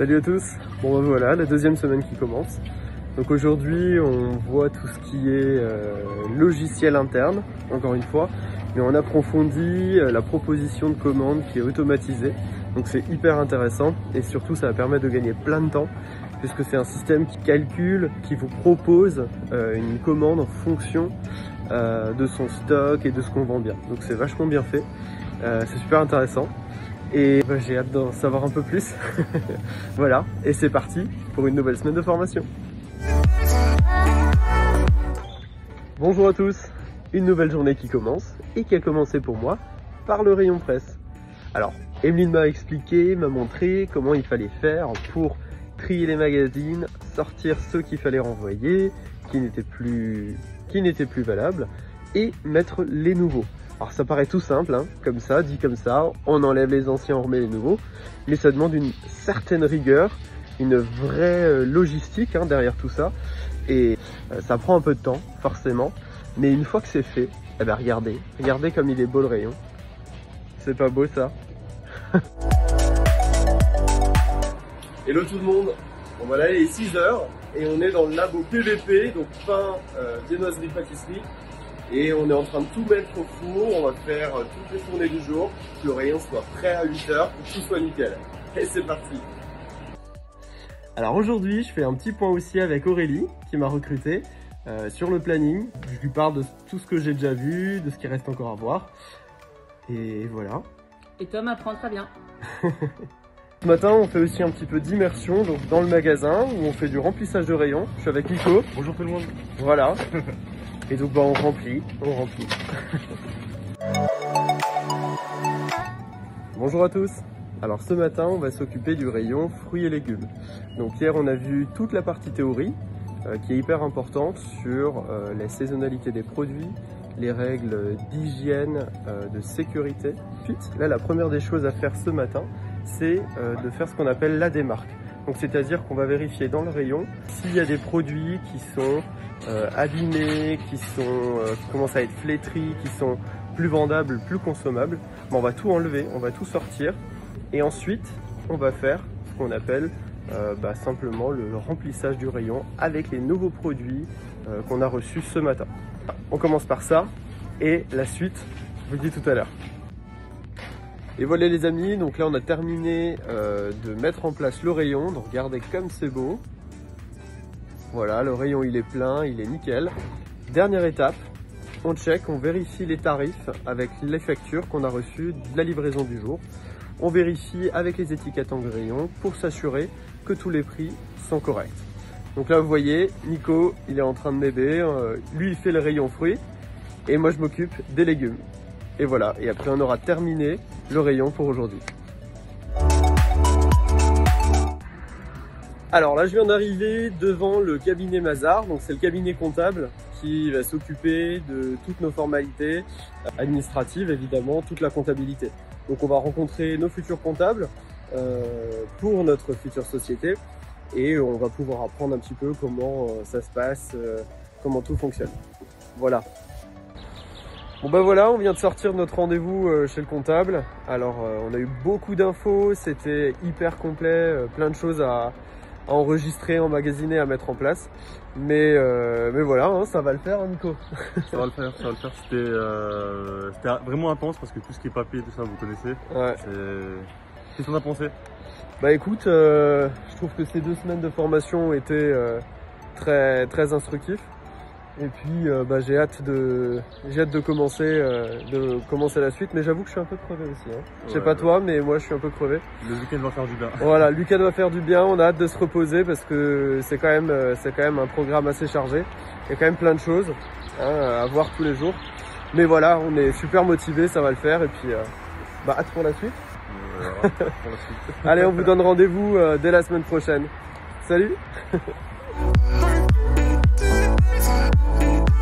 Salut à tous. Bon ben voilà, la deuxième semaine qui commence. Donc aujourd'hui on voit tout ce qui est logiciel interne, encore une fois, mais on approfondit la proposition de commande qui est automatisée. Donc c'est hyper intéressant et surtout ça va permettre de gagner plein de temps puisque c'est un système qui calcule, qui vous propose une commande en fonction de son stock et de ce qu'on vend bien. Donc c'est vachement bien fait, c'est super intéressant. Et j'ai hâte d'en savoir un peu plus. Voilà, et c'est parti pour une nouvelle semaine de formation. Bonjour à tous, une nouvelle journée qui commence et qui a commencé pour moi par le rayon presse. Alors, Emeline m'a expliqué, m'a montré comment il fallait faire pour trier les magazines, sortir ceux qu'il fallait renvoyer, qui n'étaient plus valables, et mettre les nouveaux. Alors ça paraît tout simple, hein, comme ça, dit comme ça, on enlève les anciens, on remet les nouveaux, mais ça demande une certaine rigueur, une vraie logistique derrière tout ça, et ça prend un peu de temps, forcément, mais une fois que c'est fait, eh ben regardez comme il est beau le rayon. C'est pas beau ça? Hello tout le monde, bon voilà il est 6 h et on est dans le labo PVP, donc pain, viennoiserie, pâtisserie. Et on est en train de tout mettre au four, on va faire toutes les fournées du jour, que le rayon soit prêt à 8 h pour que tout soit nickel. Et c'est parti. Alors aujourd'hui, je fais un petit point aussi avec Aurélie, qui m'a recruté sur le planning. Je lui parle de tout ce que j'ai déjà vu, de ce qui reste encore à voir. Et voilà. Et Tom apprend très bien. Ce matin, on fait aussi un petit peu d'immersion donc dans le magasin, où on fait du remplissage de rayons. Je suis avec Nico. Bonjour tout le monde. Voilà. Et donc on remplit. Bonjour à tous. Alors ce matin on va s'occuper du rayon fruits et légumes. Donc hier on a vu toute la partie théorie qui est hyper importante sur la saisonnalité des produits, les règles d'hygiène, de sécurité. Ensuite là la première des choses à faire ce matin c'est de faire ce qu'on appelle la démarque. Donc c'est-à-dire qu'on va vérifier dans le rayon s'il y a des produits qui sont abîmés, qui commencent à être flétris, qui sont plus vendables, plus consommables. On va tout enlever, on va tout sortir et ensuite on va faire ce qu'on appelle simplement le remplissage du rayon avec les nouveaux produits qu'on a reçus ce matin. On commence par ça et la suite, je vous le dis tout à l'heure. Et voilà les amis, donc là on a terminé de mettre en place le rayon, donc regardez comme c'est beau. Voilà, le rayon il est plein, il est nickel. Dernière étape, on check, on vérifie les tarifs avec les factures qu'on a reçues de la livraison du jour. On vérifie avec les étiquettes en rayon pour s'assurer que tous les prix sont corrects. Donc là vous voyez, Nico il est en train de m'aider, lui il fait le rayon fruits et moi je m'occupe des légumes. Et voilà, et après on aura terminé le rayon pour aujourd'hui. Alors là je viens d'arriver devant le cabinet Mazars, donc c'est le cabinet comptable qui va s'occuper de toutes nos formalités administratives, évidemment, toute la comptabilité. Donc on va rencontrer nos futurs comptables pour notre future société et on va pouvoir apprendre un petit peu comment ça se passe, comment tout fonctionne. Voilà. Bon ben voilà, on vient de sortir de notre rendez-vous chez le comptable. Alors on a eu beaucoup d'infos, c'était hyper complet, plein de choses à enregistrer, emmagasiner, à mettre en place. Mais voilà, ça va le faire Nico. Ça va le faire. C'était vraiment intense parce que tout ce qui est papier, tout ça, vous connaissez. Ouais. Qu'est-ce qu'on a pensé? Bah écoute, je trouve que ces 2 semaines de formation ont été très instructifs. Et puis j'ai hâte de commencer la suite, mais j'avoue que je suis un peu crevé aussi. Je sais pas toi, mais moi je suis un peu crevé. Le week-end va faire du bien. Voilà, le week-end va faire du bien, on a hâte de se reposer parce que c'est quand même un programme assez chargé. Il y a quand même plein de choses à voir tous les jours. Mais voilà, on est super motivés, ça va le faire et puis hâte pour la suite. Pour la suite. Allez, on vous donne rendez-vous dès la semaine prochaine. Salut.